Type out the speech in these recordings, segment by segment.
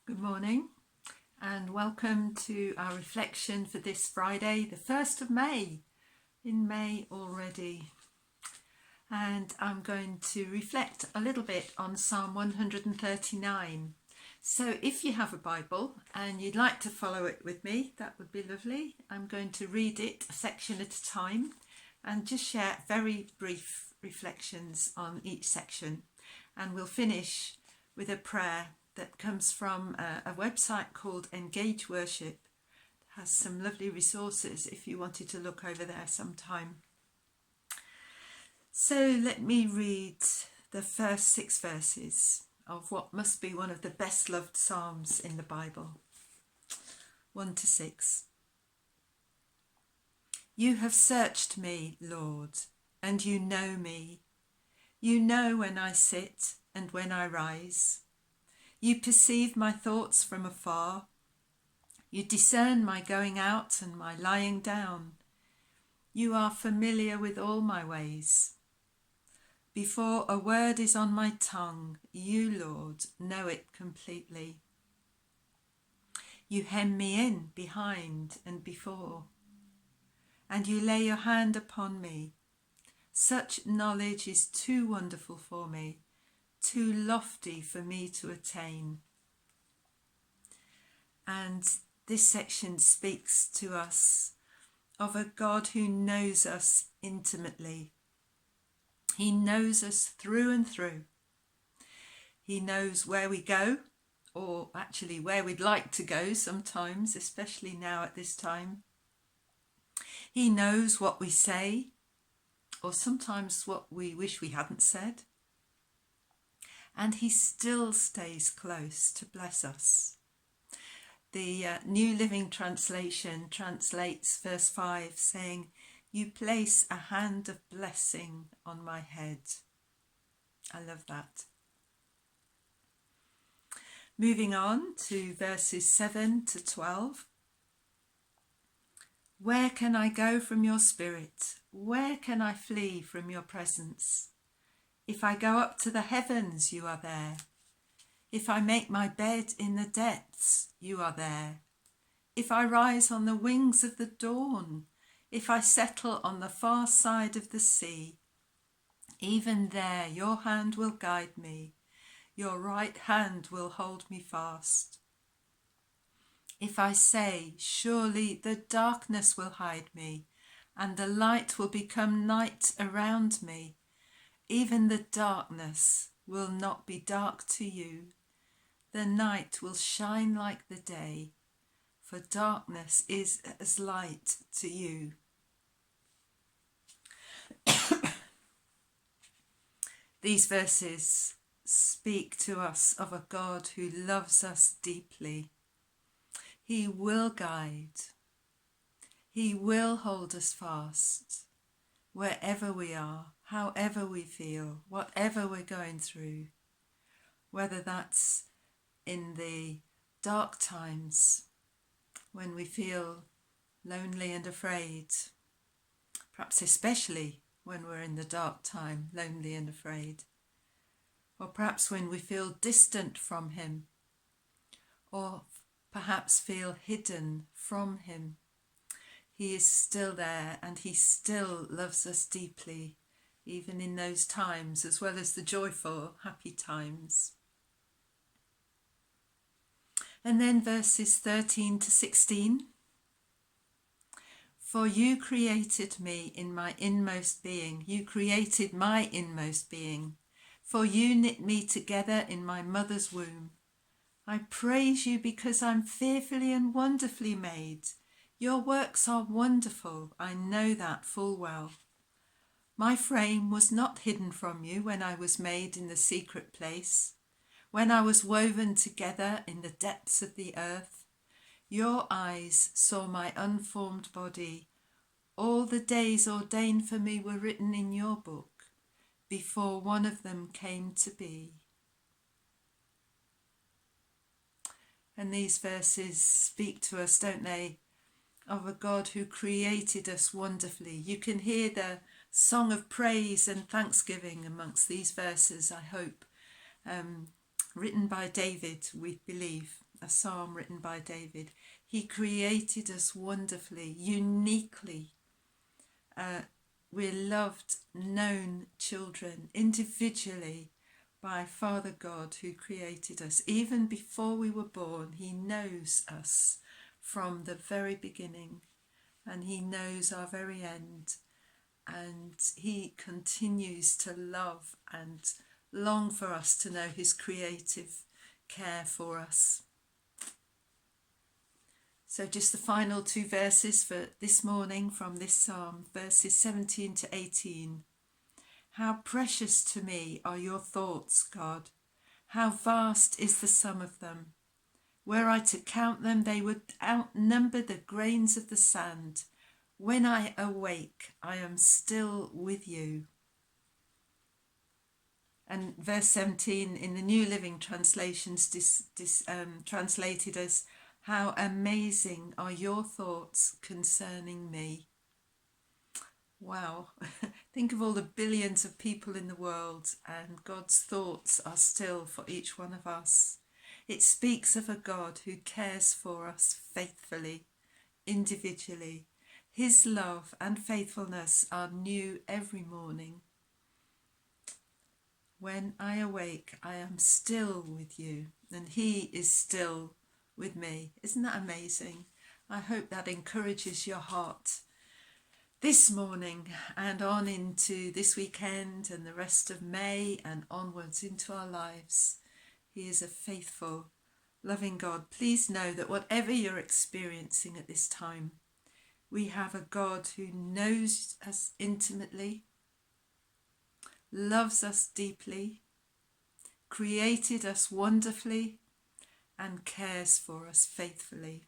Good morning and welcome to our reflection for this Friday, the 1st of May, in May already. And I'm going to reflect a little bit on Psalm 139. So if you have a Bible and you'd like to follow it with me, that would be lovely. I'm going to read it a section at a time and just share very brief reflections on each section. And we'll finish with a prayer that comes from a website called Engage Worship. It has some lovely resources if you wanted to look over there sometime. So let me read the first 6 verses of what must be one of the best loved psalms in the Bible. 1 to 6. You have searched me, Lord, and you know me. You know when I sit and when I rise. You perceive my thoughts from afar. You discern my going out and my lying down. You are familiar with all my ways. Before a word is on my tongue, you, Lord, know it completely. You hem me in behind and before, and you lay your hand upon me. Such knowledge is too wonderful for me, too lofty for me to attain. And this section speaks to us of a God who knows us intimately. He knows us through and through. He knows where we go, or actually where we'd like to go sometimes, especially now at this time. He knows what we say, or sometimes what we wish we hadn't said. And he still stays close to bless us. The New Living Translation translates verse 5 saying, you place a hand of blessing on my head. I love that. Moving on to verses 7 to 12. Where can I go from your spirit? Where can I flee from your presence? If I go up to the heavens, you are there. If I make my bed in the depths, you are there. If I rise on the wings of the dawn, if I settle on the far side of the sea, even there your hand will guide me, your right hand will hold me fast. If I say, surely the darkness will hide me, and the light will become night around me, even the darkness will not be dark to you. The night will shine like the day, for darkness is as light to you. These verses speak to us of a God who loves us deeply. He will guide. He will hold us fast wherever we are, however we feel, whatever we're going through, whether that's in the dark times when we feel lonely and afraid, perhaps especially when we're in the dark time, lonely and afraid, or perhaps when we feel distant from him, or perhaps feel hidden from him. He is still there and he still loves us deeply, even in those times, as well as the joyful, happy times. And then verses 13 to 16. For you created me in my inmost being. You created my inmost being. For you knit me together in my mother's womb. I praise you because I'm fearfully and wonderfully made. Your works are wonderful. I know that full well. My frame was not hidden from you when I was made in the secret place, when I was woven together in the depths of the earth. Your eyes saw my unformed body. All the days ordained for me were written in your book, before one of them came to be. And these verses speak to us, don't they, of a God who created us wonderfully. You can hear the song of praise and thanksgiving amongst these verses, I hope, written by David, we believe, a psalm written by David. He created us wonderfully, uniquely. We're loved, known children individually by Father God who created us. Even before we were born, he knows us from the very beginning, and he knows our very end, and he continues to love and long for us to know his creative care for us. So just the final two verses for this morning from this psalm, verses 17 to 18. How precious to me are your thoughts, God. How vast is the sum of them. Were I to count them, they would outnumber the grains of the sand. When I awake, I am still with you. And verse 17 in the New Living Translations translated as, how amazing are your thoughts concerning me. Wow, think of all the billions of people in the world, and God's thoughts are still for each one of us. It speaks of a God who cares for us faithfully, individually. His love and faithfulness are new every morning. When I awake, I am still with you, and he is still with me. Isn't that amazing? I hope that encourages your heart this morning and on into this weekend and the rest of May and onwards into our lives. He is a faithful, loving God. Please know that whatever you're experiencing at this time, we have a God who knows us intimately, loves us deeply, created us wonderfully, and cares for us faithfully.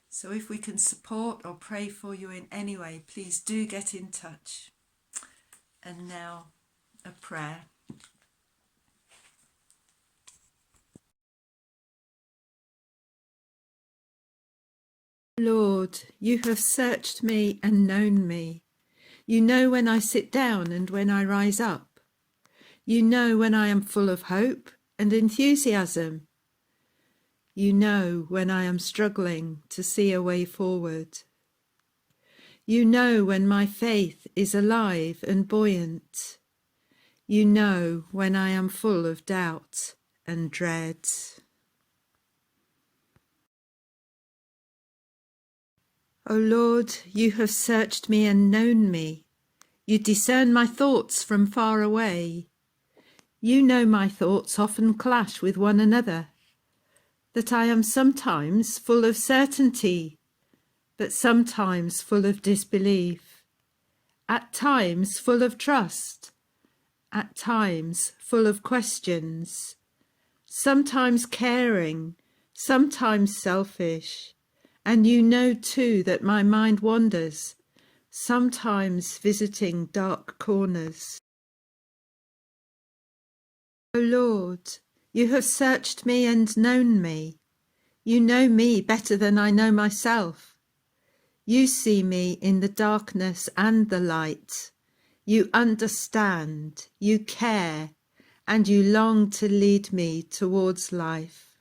So if we can support or pray for you in any way, please do get in touch. And now a prayer. Lord, you have searched me and known me. You know when I sit down and when I rise up. You know when I am full of hope and enthusiasm. You know when I am struggling to see a way forward. You know when my faith is alive and buoyant. You know when I am full of doubt and dread. O Lord, you have searched me and known me. You discern my thoughts from far away. You know my thoughts often clash with one another, that I am sometimes full of certainty, but sometimes full of disbelief, at times full of trust, at times full of questions, sometimes caring, sometimes selfish, and you know too that my mind wanders, sometimes visiting dark corners. O Lord, you have searched me and known me. You know me better than I know myself. You see me in the darkness and the light. You understand, you care, and you long to lead me towards life.